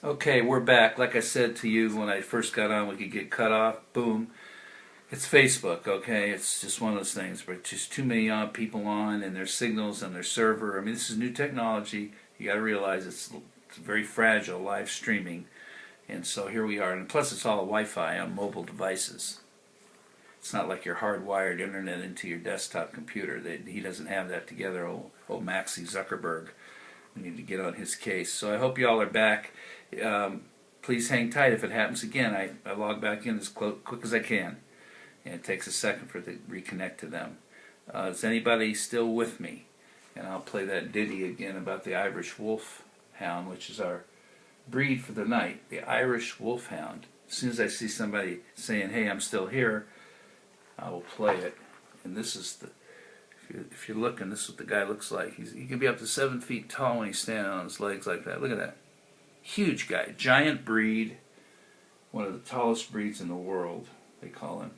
Okay, we're back. Like I said to you when I first got on, we could get cut off. Boom. It's Facebook, okay? It's just one of those things where just too many people on and their signals and their server. I mean, this is new technology. You got to realize it's very fragile, live streaming. And so here we are. And plus, it's all Wi-Fi on mobile devices. It's not like your hardwired internet into your desktop computer. He doesn't have that together, old Maxie Zuckerberg. We need to get on his case. So I hope you all are back. Please hang tight. If it happens again, I log back in as quick as I can. And it takes a second for it to reconnect to them. Is anybody still with me? And I'll play that ditty again about the Irish Wolfhound, which is our breed for the night, the Irish Wolfhound. As soon as I see somebody saying, hey, I'm still here, I will play it. And this is the, if you're looking, this is what the guy looks like. He can be up to 7 feet tall when he's standing on his legs like that. Look at that. Huge guy, giant breed, one of the tallest breeds in the world, they call him.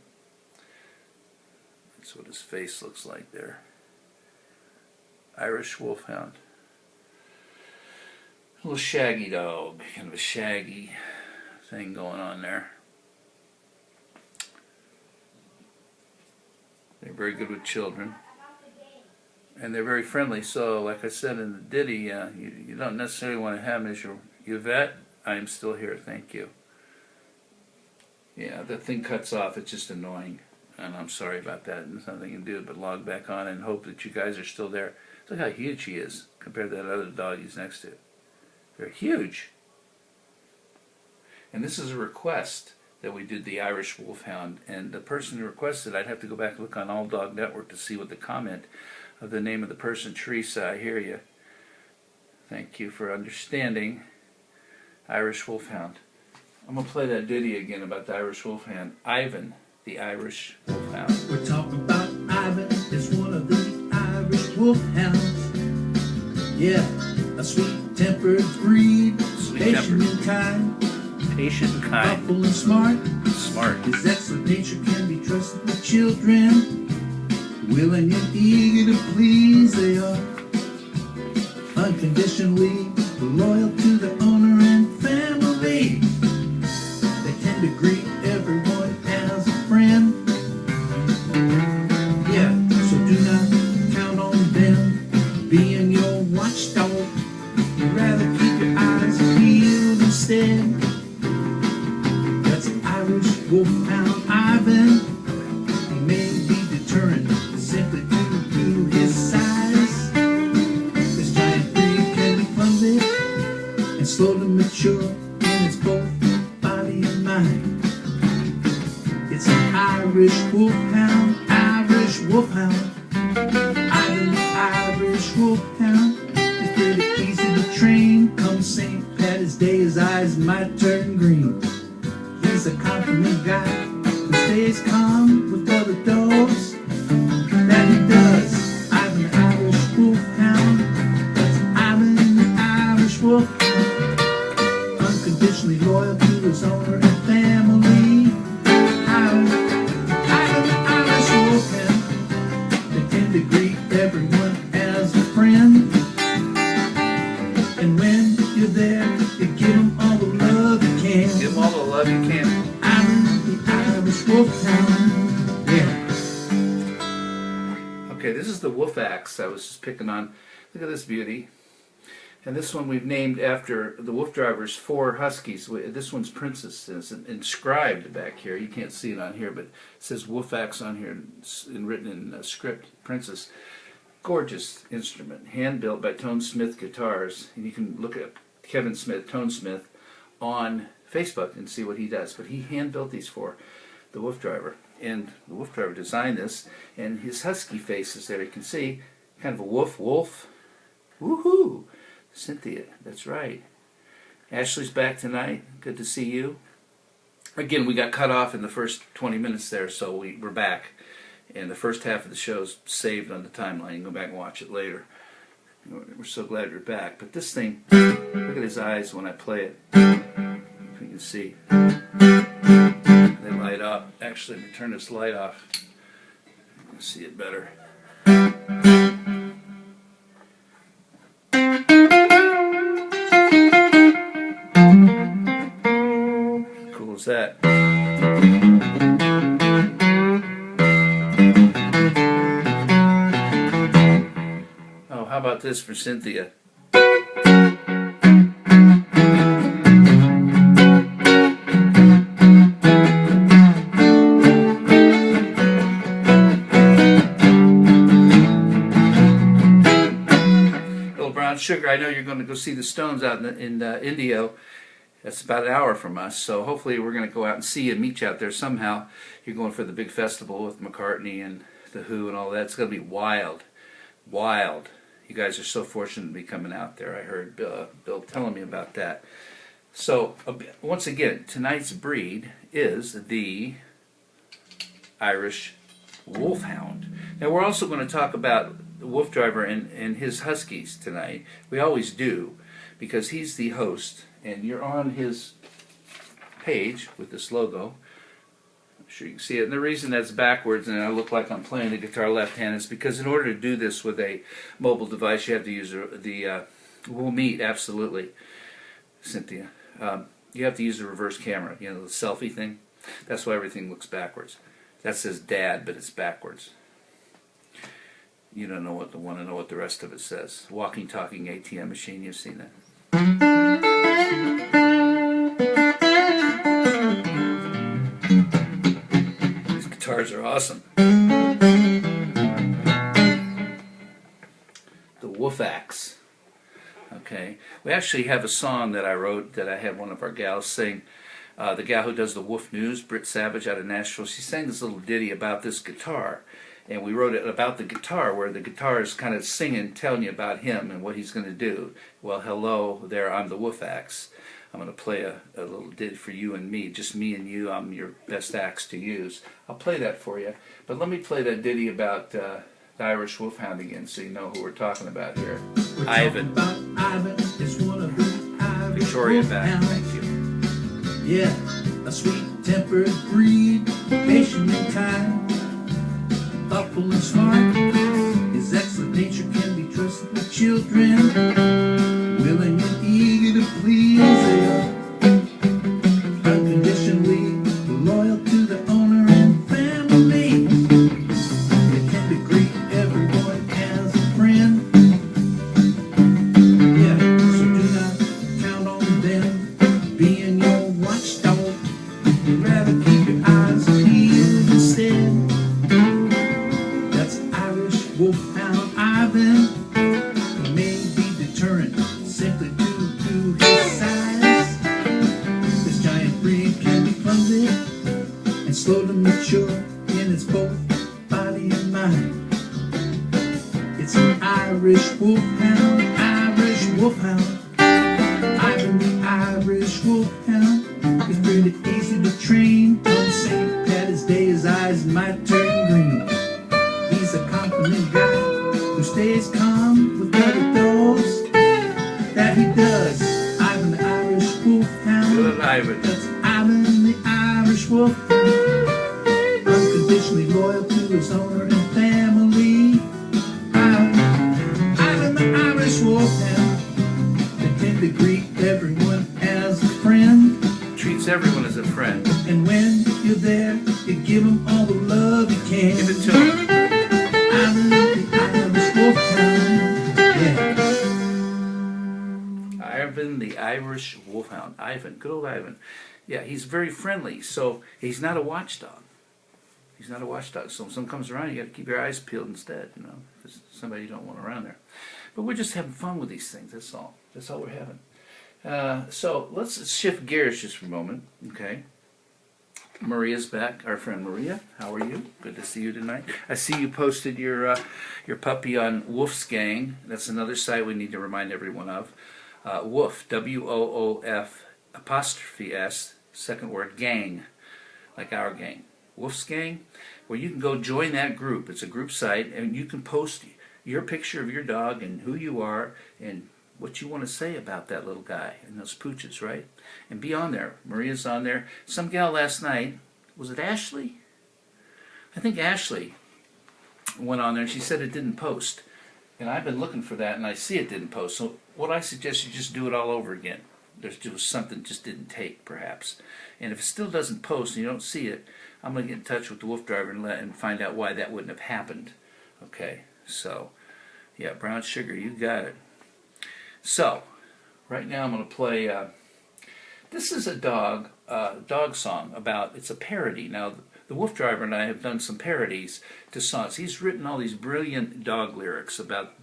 That's what his face looks like there. Irish Wolfhound. A little shaggy dog, kind of a shaggy thing going on there. They're very good with children. And they're very friendly, so like I said in the ditty, you don't necessarily want to have them as your Yvette. I'm still here, thank you. Yeah, that thing cuts off, it's just annoying. And I'm sorry about that. There's nothing you can do but log back on and hope that you guys are still there. Look how huge he is compared to that other dog he's next to. They're huge. And this is a request that we did the Irish Wolfhound. And the person who requested, I'd have to go back and look on All Dog Network to see what the comment of the name of the person. Teresa, I hear you. Thank you for understanding. Irish Wolfhound. I'm going to play that ditty again about the Irish Wolfhound. Ivan, the Irish Wolfhound. We're talking about Ivan, it's one of the Irish Wolfhounds. Yeah, a sweet-tempered breed, patient and kind. Patient and kind. Thoughtful and smart. Smart. His excellent nature can be trusted with children. Willing and eager to please they are. Unconditionally loyal to their owner and family. They tend to greet everyone as a friend. Yeah, so do not count on them being your watchdog. You'd rather keep your eyes peeled instead. That's an Irish Wolfhound Ivan. He may be deterrent simply due to his size. This giant breed can be clumsy and slow to mature in its both body and mind. It's an Irish Wolfhound, Irish Wolfhound. Ivan the Irish Wolfhound is pretty easy to train. Come St. Patty's Day, his eyes might turn green. He's a confident guy who stays calm with other dogs. That he does. Ivan the Irish Wolfhound. That's Ivan the Irish Wolfhound. Unconditionally loyal to his owner and family. Ivan the Irish Wolfhound. They tend to greet everyone as a friend. And when you're there, you give them all the love you can. Give them all the love you can. Ivan the Irish Wolfhound. Yeah. Okay, this is the Wolf Axe I was just picking on. Look at this beauty. And this one we've named after the Wolf Driver's 4 Huskies. This one's Princess. It's inscribed back here. You can't see it on here, but it says Wolf Axe on here and written in script, Princess. Gorgeous instrument, hand-built by Tone Smith Guitars. And you can look at Kevin Smith, Tone Smith, on Facebook and see what he does. But he hand-built these for the Wolf Driver. And the Wolf Driver designed this, and his husky face is there. You can see kind of a wolf. Woohoo! Cynthia, that's right. Ashley's back tonight. Good to see you. Again, we got cut off in the first 20 minutes there, so we're back. And the first half of the show's saved on the timeline. You can go back and watch it later. We're so glad you're back. But this thing, look at his eyes when I play it. If you can see. They light up. Actually, let me turn this light off. You can see it better. that? Oh, how about this for Cynthia? Little Brown Sugar, I know you're going to go see the Stones out in Indio. That's about an hour from us, so hopefully we're going to go out and see you and meet you out there somehow. You're going for the big festival with McCartney and The Who and all that. It's going to be wild. Wild. You guys are so fortunate to be coming out there. I heard Bill telling me about that. So, once again, tonight's breed is the Irish Wolfhound. Now, we're also going to talk about the Wolf Driver and his Huskies tonight. We always do, because he's the host, and you're on his page with this logo. I'm sure you can see it. And the reason that's backwards and I look like I'm playing the guitar left-handed is because in order to do this with a mobile device, you have to use the we'll meet, absolutely, Cynthia. You have to use the reverse camera, you know, the selfie thing. That's why everything looks backwards. That says Dad, but it's backwards. You don't know what want to know what the rest of it says. Walking, talking ATM machine. You've seen that. These guitars are awesome. The WooF axe. Okay, we actually have a song that I wrote that I had one of our gals sing. The gal who does the WooF News, Britt Savage out of Nashville, she sang this little ditty about this guitar. And we wrote it about the guitar, where the guitar is kind of singing, telling you about him and what he's going to do. Well, hello there, I'm the WooF axe. I'm going to play a little ditty for you and me, just me and you. I'm your best axe to use. I'll play that for you. But let me play that ditty about the Irish Wolfhound again, so you know who we're talking about here. Ivan. Is one of the Irish Victoria back, Wolfhounds. thank you. Yeah, a sweet-tempered breed, patient in time, thoughtful and smart. His excellent nature can be trusted with children, willing and eager to please. They are unconditionally loyal to the owner and family. They tend to greet everyone as a friend. Yeah, so do not count on them being your watchdog. You'd rather keep your eyes peeled instead. That's Irish Wolfhound Ivan. He may be deterrent simply due to his size. This giant breed can be clumsy and slow to mature in its both body and mind. It's an Irish Wolfhound, Irish Wolfhound. Ivan the Irish Wolfhound is pretty easy to train. On St. Patty's Day his eyes might turn green. He's a confident guy who stays calm with other dogs. That he does. Ivan the Irish Wolfhound. Good Ivan. That's Ivan the Irish Wolfhound. Unconditionally loyal to his owner and family. Ivan the Irish Wolfhound. They tend to greet everyone as a friend. Treats everyone as a friend. And when you're there, you give him all the love you can. Give it to him. Ivan the Irish Wolfhound. Yeah. Ivan the Irish Wolfhound. Ivan, good old Ivan. Yeah, he's very friendly, so he's not a watchdog. He's not a watchdog. So when someone comes around, you got to keep your eyes peeled instead, you know, because somebody you don't want around there. But we're just having fun with these things, that's all. That's all we're having. So let's shift gears just for a moment, okay? Maria's back, our friend Maria. How are you? Good to see you tonight. I see you posted your puppy on WOOF's Gang. That's another site we need to remind everyone of. WOOF, W-O-O-F, apostrophe S, second word, gang, like our gang. WOOF's Gang, where you can go join that group. It's a group site, and you can post your picture of your dog and who you are and what you want to say about that little guy and those pooches, right? And be on there. Maria's on there. Some gal last night, was it Ashley? I think Ashley went on there and she said it didn't post. And I've been looking for that and I see it didn't post. So what I suggest you just do it all over again. There's just something just didn't take, perhaps. And if it still doesn't post and you don't see it, I'm going to get in touch with the Wolf driver and find out why that wouldn't have happened. Okay, so, yeah, brown sugar, you got it. So, right now I'm going to play, this is a dog song about, it's a parody. Now, the Wolf driver and I have done some parodies to songs. He's written all these brilliant dog lyrics about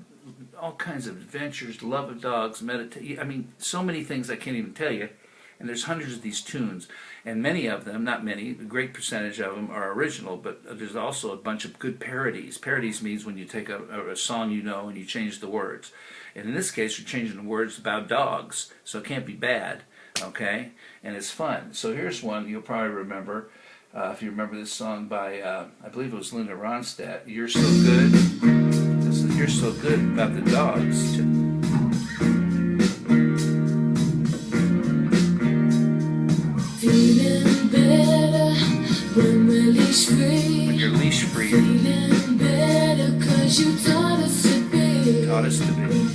all kinds of adventures, love of dogs, meditation. I mean, so many things I can't even tell you. And there's hundreds of these tunes, and many of them, not many, a great percentage of them are original, but there's also a bunch of good parodies. Parodies means when you take a song you know and you change the words. And in this case, you're changing the words about dogs, so it can't be bad, okay? And it's fun. So here's one you'll probably remember, if you remember this song by, I believe it was Linda Ronstadt, You're So Good. This is You're So Good about the dogs. Feeling better when we're leash free. When you're leash free. Feeling better 'cause you taught us to be. Taught us to be.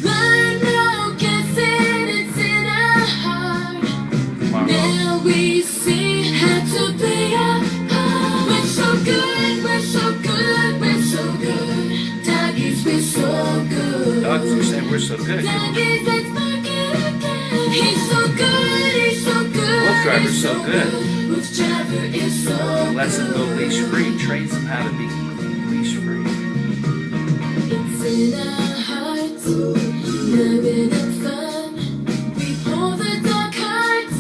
Right now, guessing it's in our heart. Now we see how to play our part. We're so good, we're so good, we're so good. Doggies, we're so good. Dogs are saying we're so good. Doggies, let's bark it again. He's so good, he's so good. Wolf driver's so good. Wolf driver is so good. Lets them go leash free, trains them how to be leash free. It's in our hearts, loving and fun. We pull the dark hearts,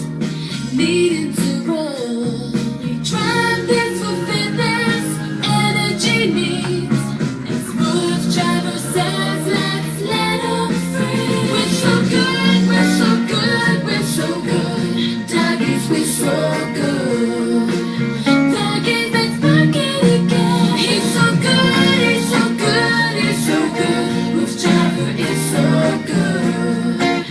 needing to run. We drive this for fitness, energy needs. As Wolf driver says, let's let 'em free. We're so good, we're so good, we're so good. Doggies, we're so good. Doggies, let's bark it again. He's so good, he's so good, he's so good. Wolf driver is so good.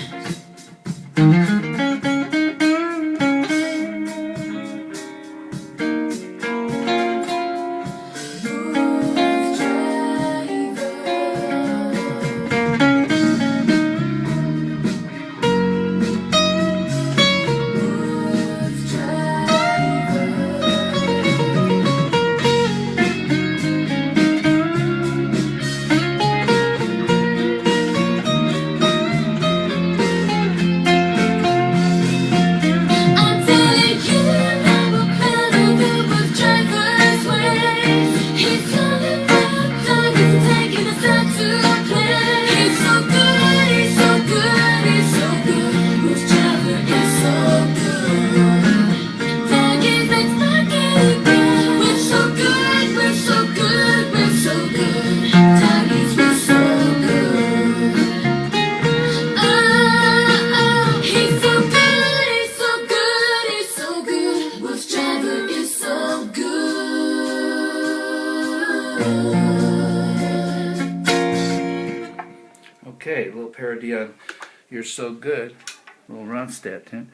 Wolf driver. Wolf driver. I'm telling you, never better than Wolf driver's ways. He's all about doggies and taking us out to play. He's so good, he's so good, he's so good. Wolf driver is so good. Doggies, let's bark it again. We're so good, we're so good, we're so good. Doggies, we're so good. Oh, he's so good, he's so good, he's so good. Wolf driver is so good. Okay, a little parody on You're So Good. A little Ronstadt tune.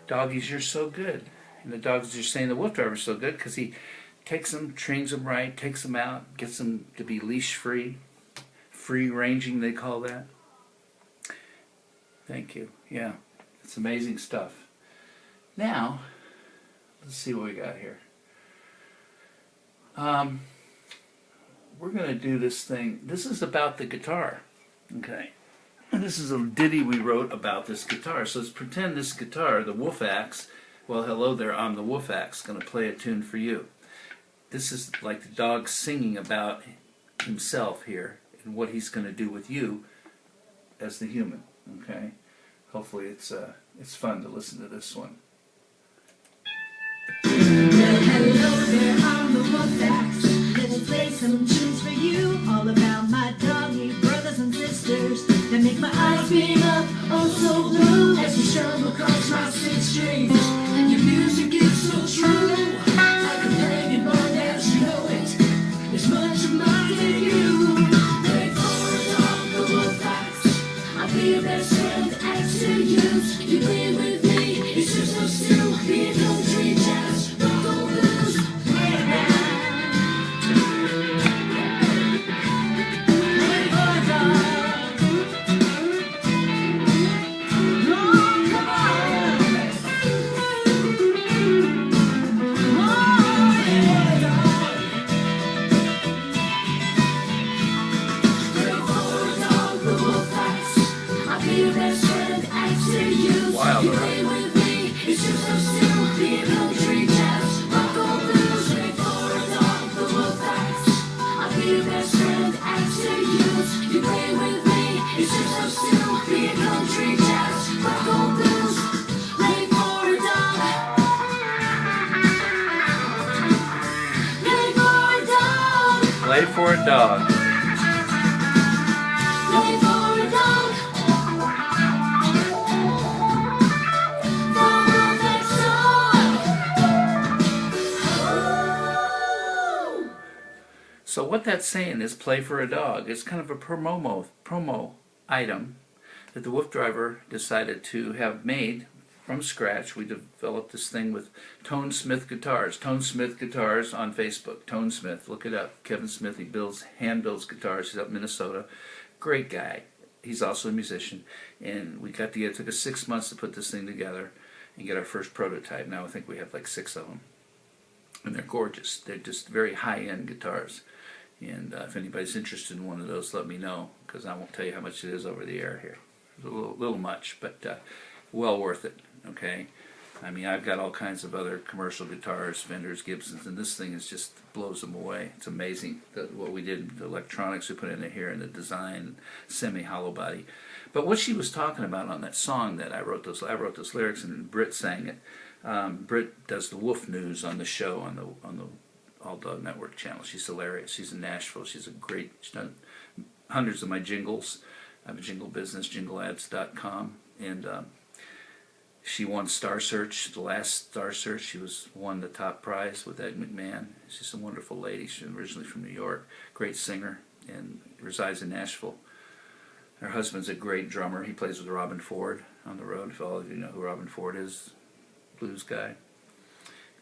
Doggies, you're so good. And the dogs are saying the Wolf driver's so good because he takes them, trains them right, takes them out, gets them to be leash free. Free ranging, they call that. Thank you. Yeah, it's amazing stuff. Now, let's see what we got here. We're going to do this thing. This is about the guitar. Okay. And this is a ditty we wrote about this guitar. So let's pretend this guitar, the Wolf axe, well, hello there, I'm the Wolf axe, going to play a tune for you. This is like the dog singing about himself here and what he's going to do with you as the human. Okay. Hopefully it's fun to listen to this one. Hello there, I'm the Wolf axe. Let's play some tunes for you, all about my doggy brothers and sisters that make my eyes beam up, oh so blue, as you strum across my 6 strings. Your music is so true, like a companion bond as you know it. There's much of mine in you. Play for a dog, the Wolf axe. I'll be your best friend, axe to use. You play with me, it's just so still, be it country jazz, rock or blues. blues. Wild, You all play right. with me, it's just so still. Be it country, jazz, rock or blues. Ready for a dog, the Wolfhound. I'll be your best friend as to use. You play with me, it's just so still. Be it country, jazz, rock or blues. Ready for a dog. Ready for a dog. Play for a dog. Ready for a dog. From the next door. So what that's saying is play for a dog. It's kind of a promo item that the Wolf Driver decided to have made from scratch. We developed this thing with Tone Smith Guitars. Tone Smith Guitars on Facebook. Tone Smith, look it up. Kevin Smith, he hand builds guitars. He's up in Minnesota. Great guy. He's also a musician. And we got together. It took us 6 months to put this thing together and get our first prototype. Now I think we have like 6 of them. And they're gorgeous. They're just very high-end guitars. And if anybody's interested in one of those, let me know, because I won't tell you how much it is over the air here. It's a little much, but well worth it, okay? I mean, I've got all kinds of other commercial guitars, Fenders, Gibsons, and this thing is just blows them away. It's amazing what we did, the electronics we put in it here, and the design, semi-hollow body. But what she was talking about on that song that I wrote those lyrics, and Britt sang it. Britt does the Wolf News on the show on the All Dog Network channel. She's hilarious. She's in Nashville. She's done hundreds of my jingles. I have a jingle business, jingleads.com, and she won Star Search, the last Star Search. She won the top prize with Ed McMahon. She's a wonderful lady. She's originally from New York, great singer, and resides in Nashville. Her husband's a great drummer. He plays with Robin Ford on the road. If all of you know who Robin Ford is, blues guy.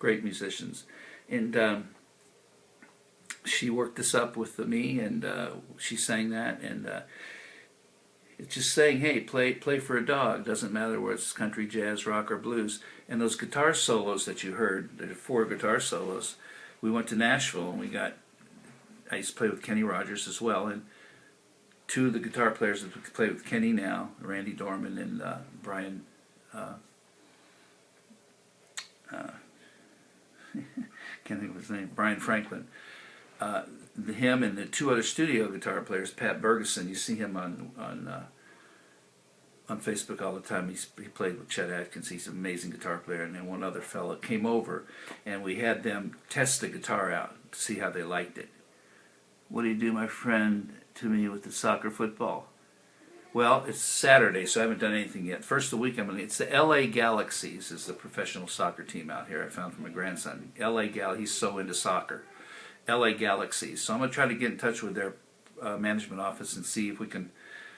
Great musicians. And she worked this up with me, and she sang that, and it's just saying, hey, play for a dog. Doesn't matter whether it's country, jazz, rock, or blues. And those guitar solos that you heard, there are 4 guitar solos. We went to Nashville, and I used to play with Kenny Rogers as well, and 2 of the guitar players that play with Kenny now, Randy Dorman and Brian, can't think of his name, Brian Franklin. Him and the 2 other studio guitar players, Pat Bergeson, you see him on Facebook all the time. He played with Chet Atkins. He's an amazing guitar player. And then one other fellow came over, and we had them test the guitar out to see how they liked it. What do you do, my friend, to me with the soccer football? Well, it's Saturday, so I haven't done anything yet. First of the week, it's the LA Galaxies is the professional soccer team out here I found from my grandson. He's so into soccer. LA Galaxies. So I'm going to try to get in touch with their management office and see if we can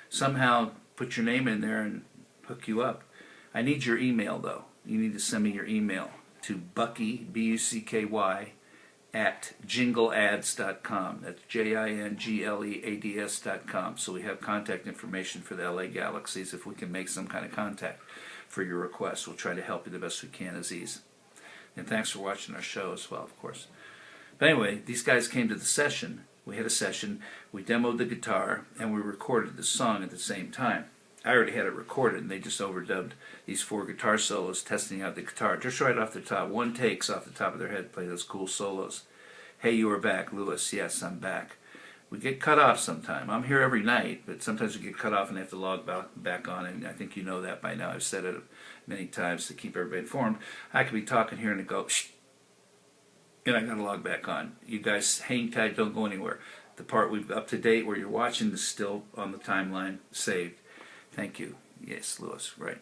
somehow put your name in there and hook you up. I need your email, though. You need to send me your email to Bucky, B-U-C-K-Y, at jingleads.com. That's JINGLEADS.com. So we have contact information for the LA Galaxies if we can make some kind of contact for your request. We'll try to help you the best we can, Aziz. And thanks for watching our show as well, of course. But anyway, these guys came to the session. We had a session, we demoed the guitar, and we recorded the song at the same time. I already had it recorded, and they just overdubbed these 4 guitar solos, testing out the guitar, just right off the top. 1 takes off the top of their head, play those cool solos. Hey, you are back, Lewis. Yes, I'm back. We get cut off sometime. I'm here every night, but sometimes we get cut off and have to log back on, and I think you know that by now. I've said it many times to keep everybody informed. I could be talking here and it go, shh, and I got to log back on. You guys hang tight, don't go anywhere. The part we've up to date where you're watching is still on the timeline saved. Thank you. Yes, Lewis, right.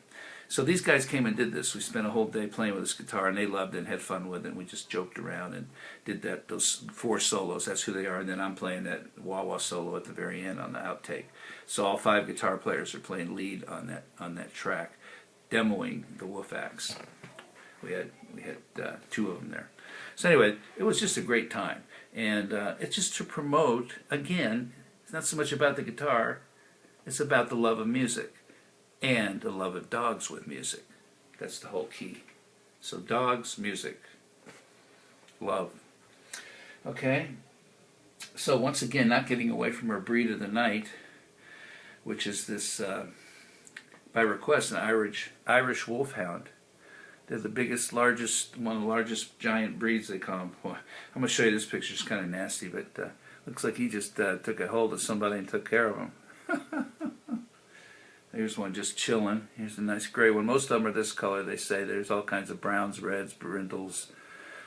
So these guys came and did this. We spent a whole day playing with this guitar, and they loved it and had fun with it. And we just joked around and did those 4 solos. That's who they are. And then I'm playing that wah-wah solo at the very end on the outtake. So all 5 guitar players are playing lead on that track, demoing the Wolf Axe. We had 2 of them there. So anyway, it was just a great time. And it's just to promote, again, it's not so much about the guitar, it's about the love of music and the love of dogs with music. That's the whole key. So dogs, music, love. Okay? So once again, not getting away from our breed of the night, which is this by request, an Irish Wolfhound. They're the biggest, largest, one of the largest giant breeds, they call them. Well, I'm going to show you this picture. It's kind of nasty, but looks like he just took a hold of somebody and took care of him. Here's one just chilling. Here's a nice gray one. Most of them are this color, they say. There's all kinds of browns, reds, brindles,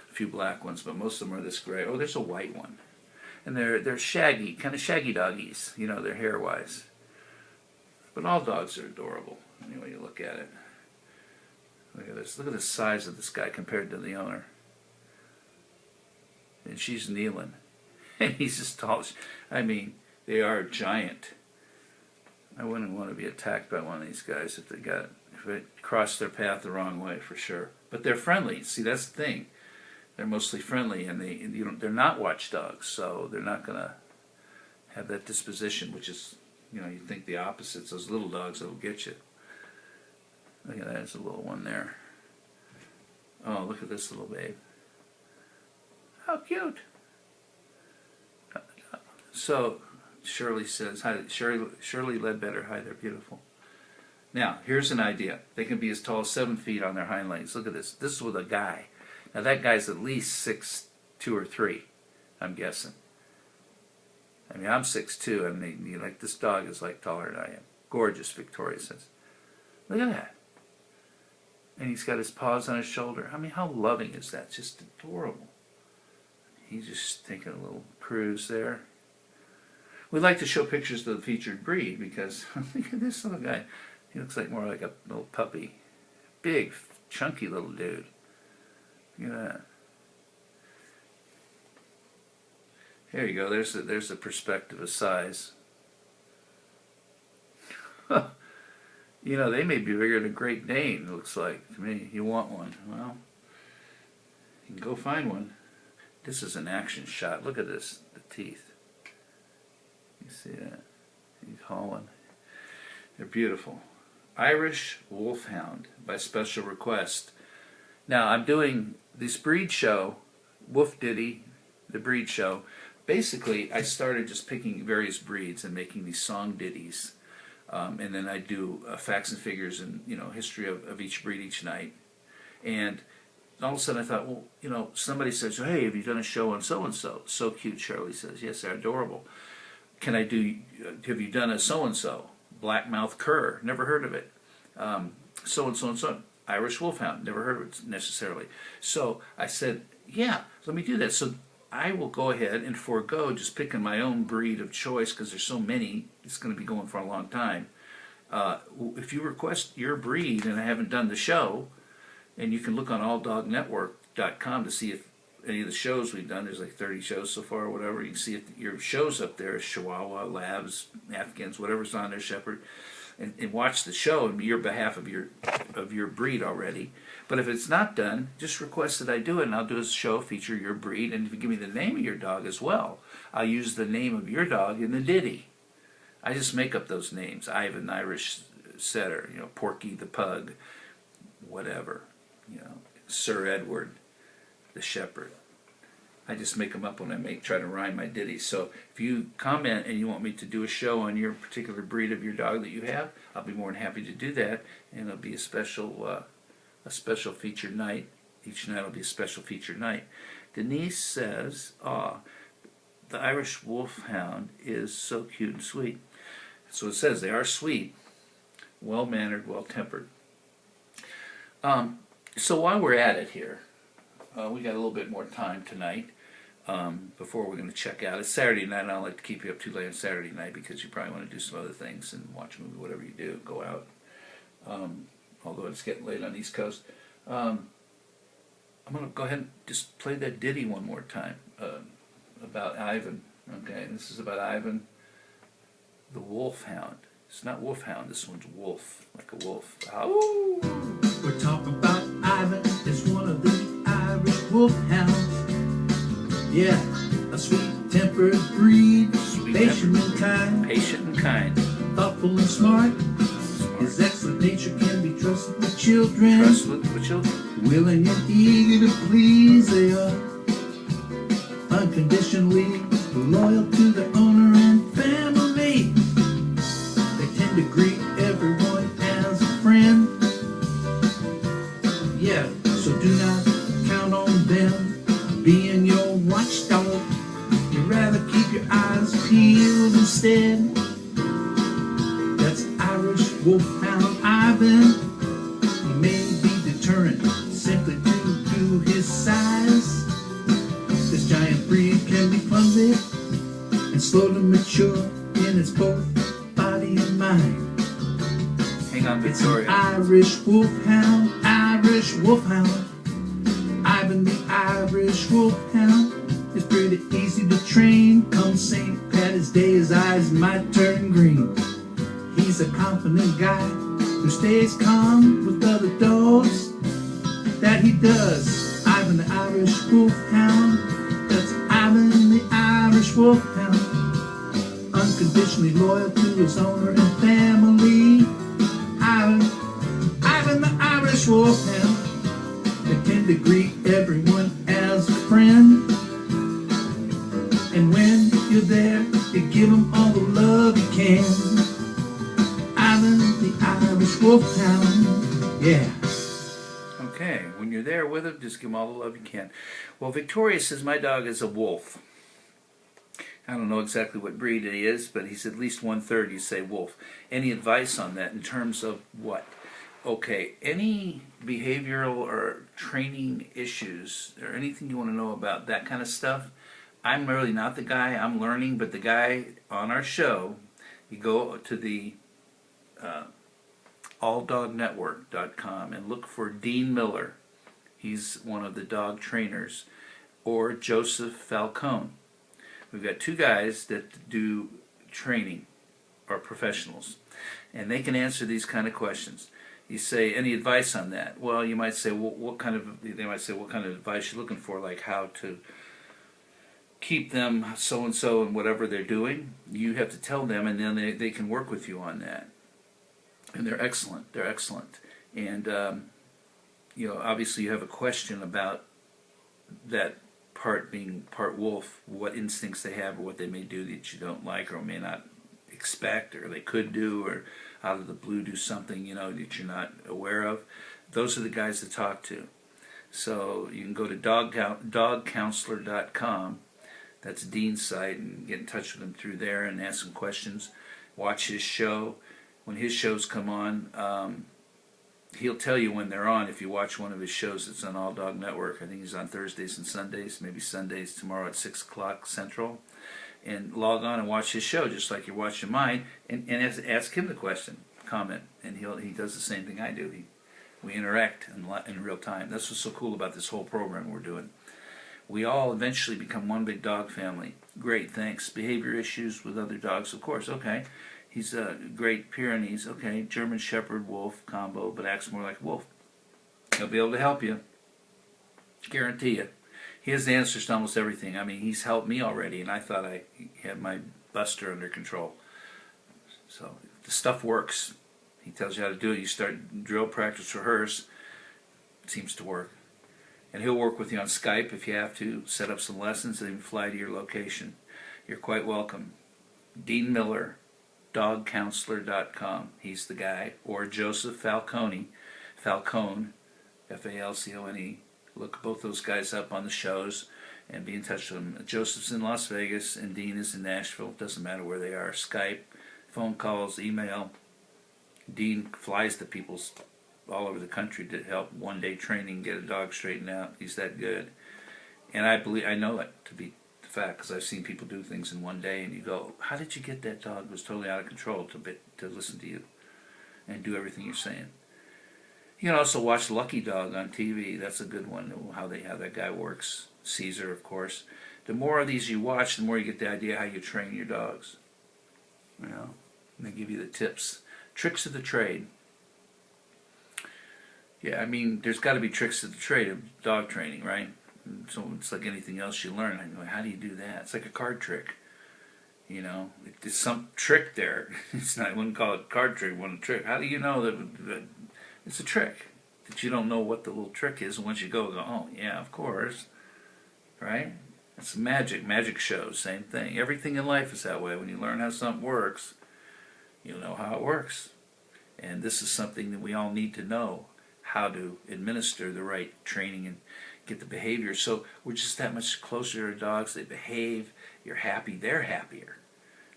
a few black ones, but most of them are this gray. Oh, there's a white one. And they're shaggy, kind of shaggy doggies, you know, they're hair-wise. But all dogs are adorable, anyway you look at it. Look at this. Look at the size of this guy compared to the owner. And she's kneeling. And he's as tall as, I mean, they are giant. I wouldn't want to be attacked by one of these guys if it crossed their path the wrong way, for sure. But they're friendly. See, that's the thing. They're mostly friendly, and they're not watchdogs, so they're not going to have that disposition, which is, you know, you think the opposites. Those little dogs that will get you. Look at that. There's a little one there. Oh, look at this little babe. How cute. So Shirley says, hi, Shirley Ledbetter, hi, they're beautiful. Now, here's an idea. They can be as tall as 7 feet on their hind legs. Look at this. This is with a guy. Now, that guy's at least 6'2" or 3", I'm guessing. I mean, I'm 6'2", and like this dog is like taller than I am. Gorgeous, Victoria says. Look at that. And he's got his paws on his shoulder. I mean, how loving is that? It's just adorable. He's just taking a little cruise there. We like to show pictures of the featured breed because look at this little guy. He looks like more like a little puppy. Big, chunky little dude. Look at that. There you go. There's the perspective of size. You know, they may be bigger than a Great Dane, it looks like to me. You want one. Well, you can go find one. This is an action shot. Look at this, the teeth. You see that? He's hauling. They're beautiful. Irish Wolfhound by special request. Now, I'm doing this breed show, WooF Ditty, the breed show. Basically, I started just picking various breeds and making these song ditties. And then I do facts and figures and, you know, history of each breed each night. And all of a sudden I thought, well, you know, somebody says, hey, have you done a show on so-and-so? So cute, Shirley says. Yes, they're adorable. Can I do, have you done a so-and-so? Blackmouth cur, never heard of it. So-and-so and so. Irish Wolfhound, never heard of it necessarily. So I said, yeah, let me do that. So I will go ahead and forego just picking my own breed of choice because there's so many, it's going to be going for a long time. If you request your breed and I haven't done the show, and you can look on alldognetwork.com to see if any of the shows we've done, there's like 30 shows so far or whatever, you can see if your show's up there, Chihuahua, Labs, Afghans, whatever's on there, Shepherd, and watch the show on your behalf of your breed already. But if it's not done, just request that I do it, and I'll do a show feature your breed, and if you give me the name of your dog as well, I'll use the name of your dog in the ditty. I just make up those names. Ivan, Irish Setter, you know, Porky the Pug, whatever, you know, Sir Edward the Shepherd. I just make them up when I try to rhyme my ditties. So if you comment and you want me to do a show on your particular breed of your dog that you have, I'll be more than happy to do that, and it'll be a special featured night. Each night will be a special featured night. Denise says, the Irish Wolfhound is so cute and sweet. So it says they are sweet, well-mannered, well-tempered. So while we're at it here, we got a little bit more time tonight before we're going to check out. It's Saturday night, and I don't like to keep you up too late on Saturday night because you probably want to do some other things and watch a movie, whatever you do, go out. Although it's getting late on the East Coast. I'm going to go ahead and just play that ditty one more time about Ivan. Okay, this is about Ivan the Wolfhound. It's not Wolfhound, this one's wolf, like a wolf. Ow! We're talking about Ivan, it's one of the Irish Wolfhounds. Yeah, a sweet-tempered breed, patient and kind. Patient and kind. Thoughtful and smart. His excellent nature can be trusted with children. Trusted with children. Willing and eager to please, they are unconditionally loyal to their owner and family. They tend to greet everyone as Yeah, so do not count on them being your watchdog. You'd rather keep your eyes peeled instead. That's Irish Wolfhound Ivan. He may be deterrent simply due to his size. This giant breed can be clumsy and slow to mature in its both body and mind. Hang on, It's an Victoria. Irish Wolfhound, Irish Wolfhound. Ivan the Irish Wolfhound is pretty easy to train. Come St. Patty's Day, his eyes might turn green. He's a confident guy who stays calm with other dogs. That he does. Ivan the Irish Wolfhound. That's Ivan the Irish Wolfhound. Unconditionally loyal to his owner and family. Ivan the Irish Wolfhound. They tend to greet everyone as a friend. And when you're there, you give them all the love you can. Ivan the Irish Wolfhound. Yeah. Okay, when you're there with him, just give him all the love you can. Well, Victoria says my dog is a wolf. I don't know exactly what breed he is, but he's at least 1/3 you say wolf. Any advice on that in terms of what? Okay, any behavioral or training issues or anything you want to know about that kind of stuff? I'm really not the guy. I'm learning, but the guy on our show, you go to the alldognetwork.com and look for Dean Miller. He's one of the dog trainers, or Joseph Falcone. We've got two guys that do training, or professionals, and they can answer these kind of questions. You say, any advice on that? Well, you might say, well, they might say, what kind of advice you're looking for, like how to keep them so-and-so in whatever they're doing. You have to tell them, and then they can work with you on that. And they're excellent. They're excellent. And, obviously you have a question about that part being part wolf, what instincts they have or what they may do that you don't like or may not expect, or they could do, or out of the blue do something, that you're not aware of. Those are the guys to talk to. So you can go to dogcounselor.com. That's Dean's site, and get in touch with him through there and ask some questions. Watch his show. When his shows come on, he'll tell you when they're on. If you watch one of his shows, it's on All Dog Network. I think he's on Thursdays and Sundays, maybe Sundays tomorrow at 6 o'clock Central. And log on and watch his show just like you're watching mine, and ask him the question, comment, and he does the same thing I do. We interact in real time. That's what's so cool about this whole program we're doing. We all eventually become one big dog family. Great, thanks. Behavior issues with other dogs, of course, okay. He's a great Pyrenees, okay. German Shepherd Wolf combo, but acts more like a wolf. He'll be able to help you. Guarantee you. He has the answers to almost everything. I mean, he's helped me already, and I thought I had my Buster under control. So the stuff works. He tells you how to do it. You start drill, practice, rehearse. It seems to work. And he'll work with you on Skype if you have to, set up some lessons, and even fly to your location. You're quite welcome. Dean Miller, dogcounselor.com. He's the guy. Or Joseph Falcone, Falcone. Look both those guys up on the shows and be in touch with them. Joseph's in Las Vegas and Dean is in Nashville. Doesn't matter where they are. Skype, phone calls, email. Dean flies to people all over the country to help one-day training, get a dog straightened out. He's that good. And I know it to be the fact, because I've seen people do things in one day and you go, how did you get that dog who was totally out of control to listen to you and do everything you're saying? You can also watch Lucky Dog on TV. That's a good one, how that guy works. Caesar, of course. The more of these you watch, the more you get the idea how you train your dogs. And they give you the tips. Tricks of the trade. Yeah, I mean, there's got to be tricks of the trade of dog training, right? So it's like anything else you learn. I go, how do you do that? It's like a card trick. There's some trick there. I wouldn't call it a card trick, one trick. How do you know that it's a trick? That you don't know what the little trick is, and once you go, oh, yeah, of course. Right? It's magic shows, same thing. Everything in life is that way. When you learn how something works, you'll know how it works. And this is something that we all need to know, how to administer the right training and get the behavior. So we're just that much closer to our dogs. They behave. You're happy. They're happier.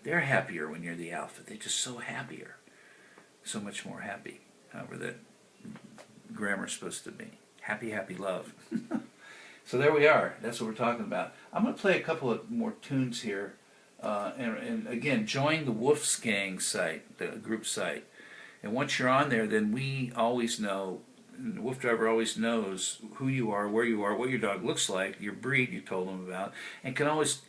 They're happier when you're the alpha. They're just so happier. So much more happy. However that grammar's supposed to be. Happy, happy, love. So there we are. That's what we're talking about. I'm going to play a couple of more tunes here. And again, join the WooF's Gang site, the group site. And once you're on there, then we always know, the Wolf Driver always knows who you are, where you are, what your dog looks like, your breed you told them about, and can always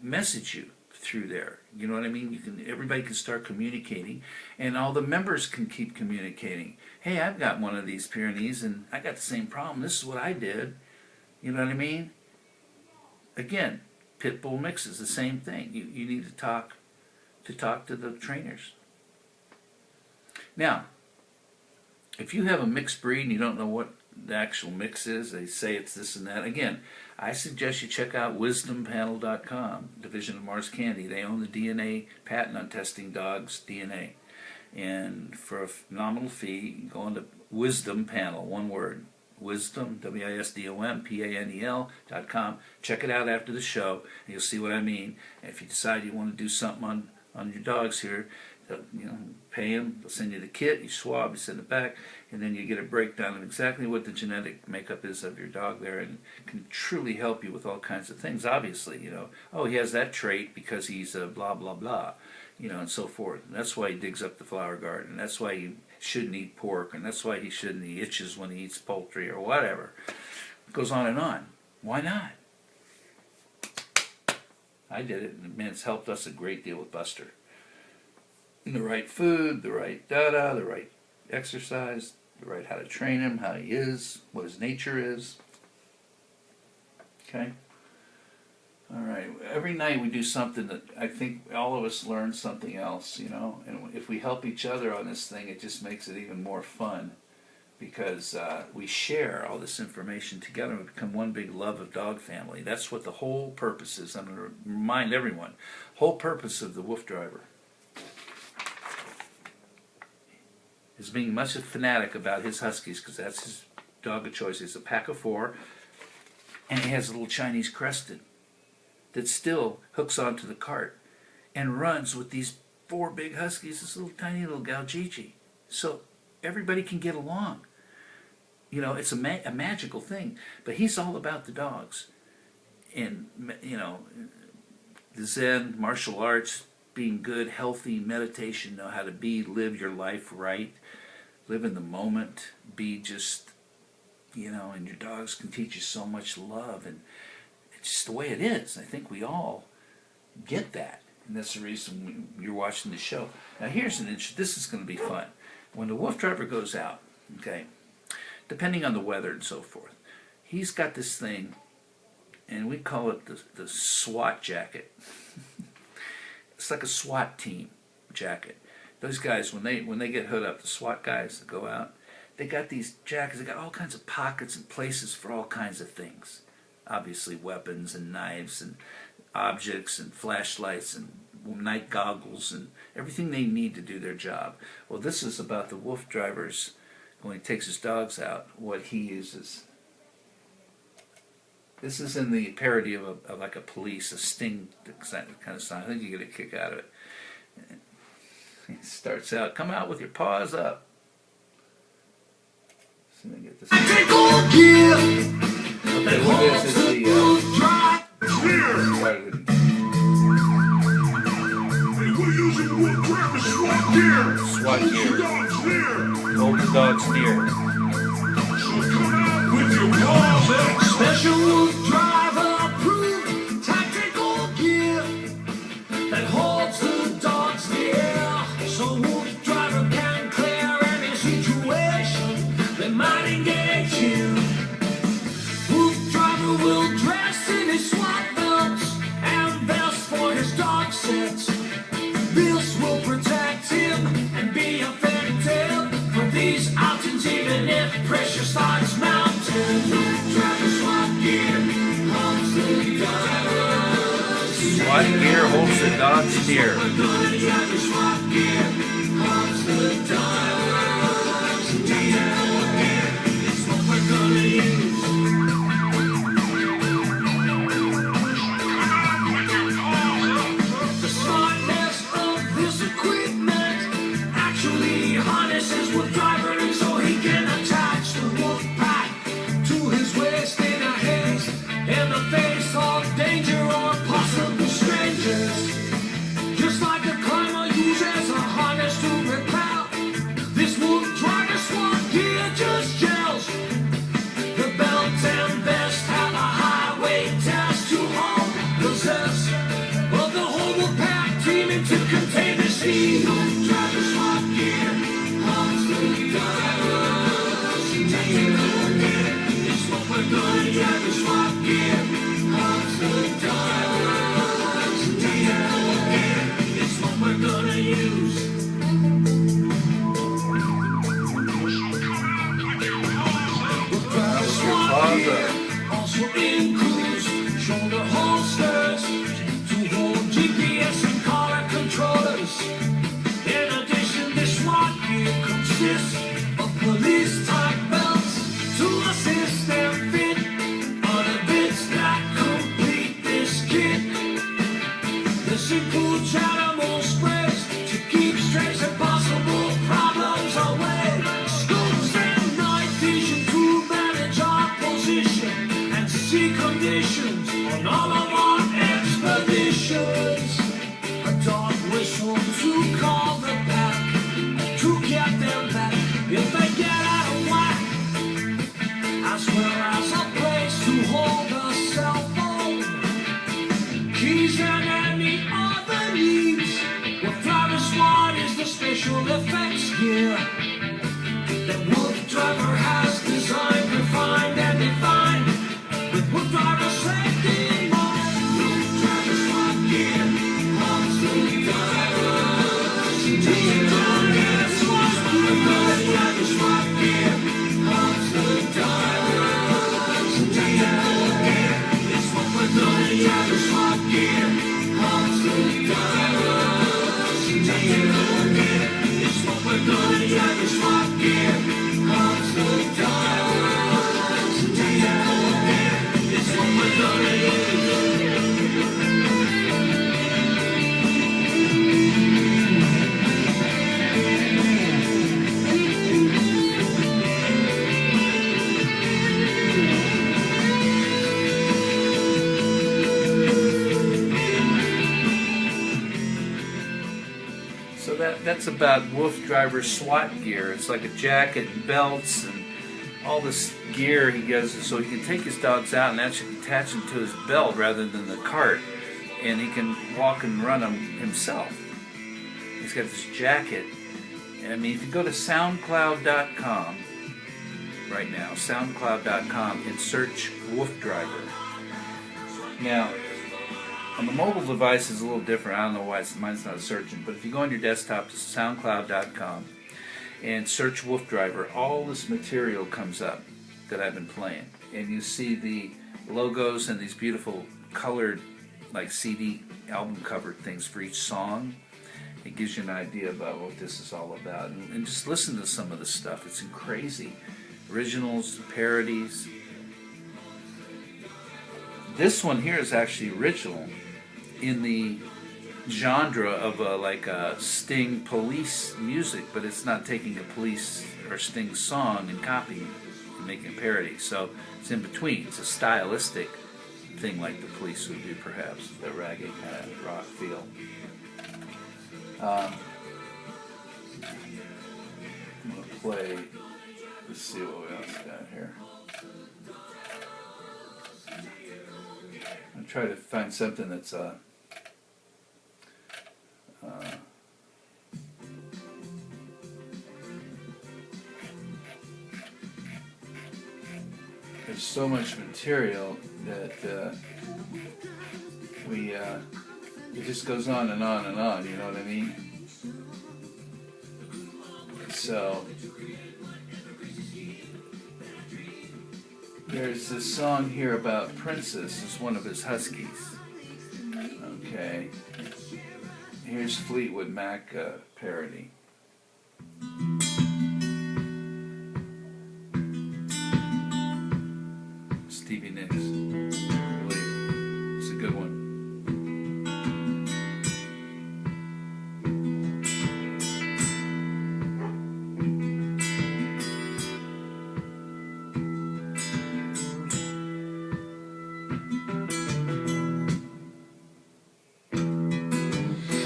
message you through there. You know what I mean? You can. Everybody can start communicating, and all the members can keep communicating. Hey, I've got one of these Pyrenees, and I got the same problem. This is what I did. You know what I mean? Again, pit bull mixes, the same thing. You need to talk to the trainers. Now, if you have a mixed breed and you don't know what the actual mix is, they say it's this and that. Again, I suggest you check out wisdompanel.com, Division of Mars Candy. They own the DNA patent on testing dogs' DNA. And for a nominal fee, you can go on to Wisdom Panel, one word. Wisdom, WISDOMPANEL.com. Check it out after the show, and you'll see what I mean. And if you decide you want to do something on your dogs here, pay them, they'll send you the kit, you swab, you send it back, and then you get a breakdown of exactly what the genetic makeup is of your dog there, and can truly help you with all kinds of things, obviously. Oh, he has that trait because he's a blah, blah, blah, and so forth. And that's why he digs up the flower garden. That's why he shouldn't eat pork, and that's why he shouldn't. He itches when he eats poultry or whatever. It goes on and on. Why not? I did it, and man, it's helped us a great deal with Buster. And the right food, the right the right exercise, the right how to train him, how he is, what his nature is. Okay? All right. Every night we do something that I think all of us learn something else, and if we help each other on this thing, it just makes it even more fun because we share all this information together and we become one big love of dog family. That's what the whole purpose is. I'm going to remind everyone, whole purpose of the Wolf Driver is being much a fanatic about his Huskies because that's his dog of choice. He's a pack of 4, and he has a little Chinese crested that still hooks onto the cart and runs with these 4 big Huskies, this little tiny little Galjiji. So everybody can get along. It's a magical thing. But he's all about the dogs. And, the Zen, martial arts, being good, healthy, meditation, know how to live your life right, live in the moment, be just, and your dogs can teach you so much love, and it's just the way it is. I think we all get that, and that's the reason you're watching the show. Now here's this is going to be fun. When the Wolf Driver goes out, okay, depending on the weather and so forth, he's got this thing, and we call it the SWAT jacket. It's like a SWAT team jacket. Those guys, when they get hood up, the SWAT guys that go out, they got these jackets. They got all kinds of pockets and places for all kinds of things. Obviously, weapons and knives and objects and flashlights and night goggles and everything they need to do their job. Well, this is about the Wolf Driver's, when he takes his dogs out, what he uses. This is in the parody of like a police, a sting kind of song. I think you get a kick out of it. He starts out, come out with your paws up. So let me get this. Okay, what this is the SWAT gear. Hold the dogs near. With your paws up. Special Wolf Driver approved tactical gear that holds the dogs near. So Wolf Driver can clear any situation that might engage you. Wolf Driver will dress in his SWAT belts and vest for his dog sets. This will protect him and be effective for these outings, even if pressure starts mounting. SWAT gear holds the dogs near. that's about Wolf Driver's SWAT gear. It's like a jacket and belts and all this gear he does, so he can take his dogs out and actually attach them to his belt rather than the cart, and he can walk and run them himself. He's got this jacket. I mean, if you go to SoundCloud.com right now, SoundCloud.com, and search Wolf Driver. Now, on the mobile device is a little different. I don't know why mine's not searching, but if you go on your desktop to SoundCloud.com and search Wolf Driver, all this material comes up that I've been playing, and you see the logos and these beautiful colored, like CD album cover things for each song. It gives you an idea about what this is all about, and just listen to some of the stuff. It's crazy. Originals, parodies. This one here is actually original in the genre of like a Sting Police music, but it's not taking a Police or Sting song and copying and making a parody. So it's in between. It's a stylistic thing like the Police would do, perhaps, the reggae kind of rock feel. I'm going to play, let's see what we else got here. I'm trying to find something that's there's so much material that it just goes on and on and on, you know what I mean? So there's this song here about Princess. It's one of his huskies. Okay. Here's Fleetwood Mac parody. Stevie Nicks. I believe. It's a good one.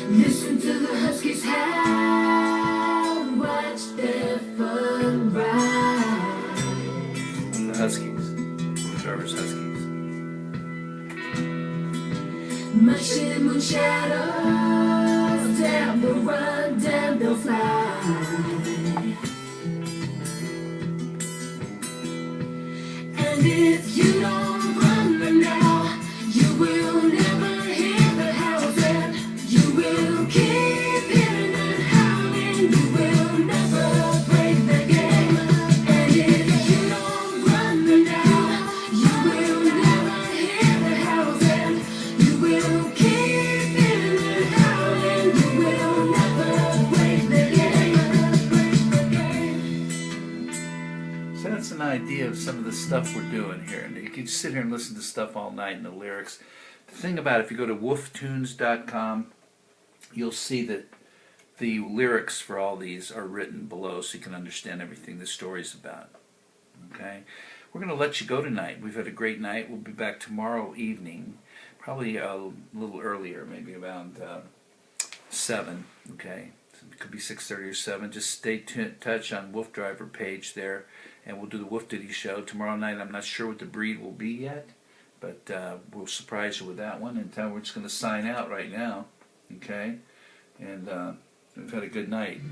Listen to the huskies howl, watch their fun ride. The Huskies. Wolf Driver's Huskies. Marching in moon shadows, down they'll run, down they'll fly. And if you don't run them now, you will never hear the howls, and you will keep hearing and howling. You will never break the game. And if you don't run them now, you will never hear the howls, and you will keep hearing and howling. You will never break the game. So that's an idea of some of the stuff we're doing here. And you can sit here and listen to stuff all night and the lyrics. The thing about it, if you go to wooftunes.com, you'll see that the lyrics for all these are written below so you can understand everything the story's about. Okay? We're going to let you go tonight. We've had a great night. We'll be back tomorrow evening, probably a little earlier, maybe around 7. Okay? It could be 6:30 or 7. Just stay in touch on Wolf Driver page there, and we'll do the Wolf Ditty show tomorrow night. I'm not sure what the breed will be yet, but we'll surprise you with that one. And we're just going to sign out right now. Okay? And we've had a good night.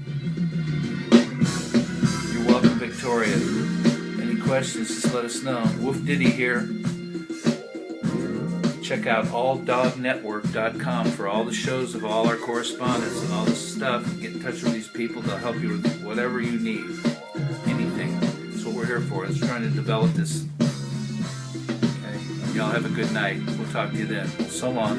You're welcome, Victoria. Any questions, just let us know. Wolf Ditty here. Check out alldognetwork.com for all the shows of all our correspondents and all this stuff. Get in touch with these people. They'll help you with whatever you need. Anything. That's what we're here for. It's trying to develop this. Okay? Y'all have a good night. We'll talk to you then. So long.